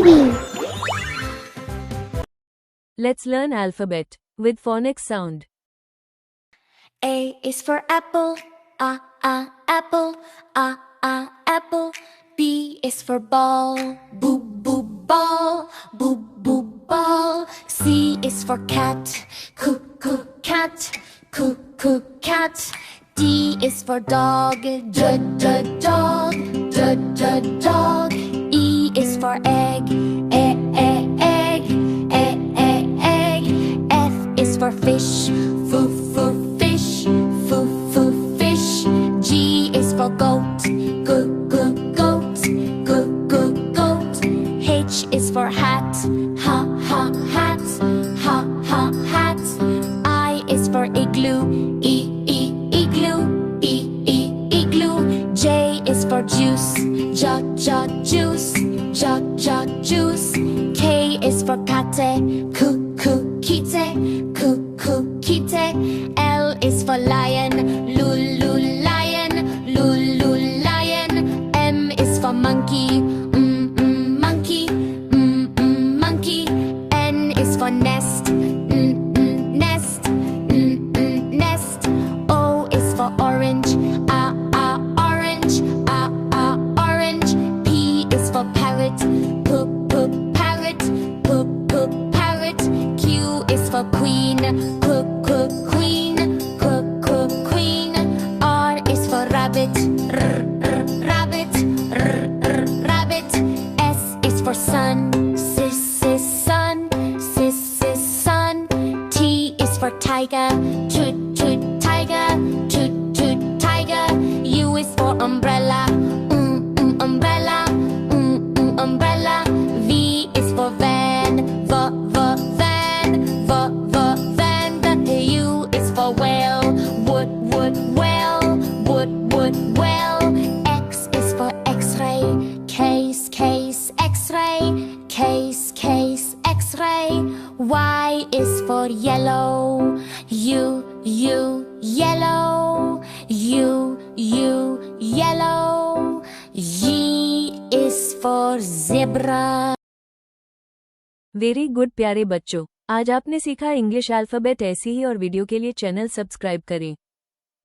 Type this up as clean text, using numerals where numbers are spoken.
TV. Let's learn alphabet with phonics sound. A is for apple, apple, apple. B is for ball, ball, ball. C is for cat, cat, cat. D is for dog, dog. E is for egg, egg. F is for fish, fish. G is for goat, goat. H is for hat, hat. I is for igloo, igloo. J is for juice, juice. K is for kite, kite. L is for lion, lion. M is for monkey, monkey. N is for nest, nest. O is for orange, orange. P is for parrot, parrot. Q is for queen, queen. R is for rabbit, rabbit. S is for sun, sun. T is for tiger, tiger. U is for umbrella, umbrella. V is for van, van. The U is for whale, well. X is for x-ray, case, x-ray. Case, x-ray. Y is for yellow, yellow. Yellow. Z is for zebra. Very good प्यारे बच्चों, आज आपने सीखा English alphabet. ऐसी ही और video के लिए channel subscribe करें।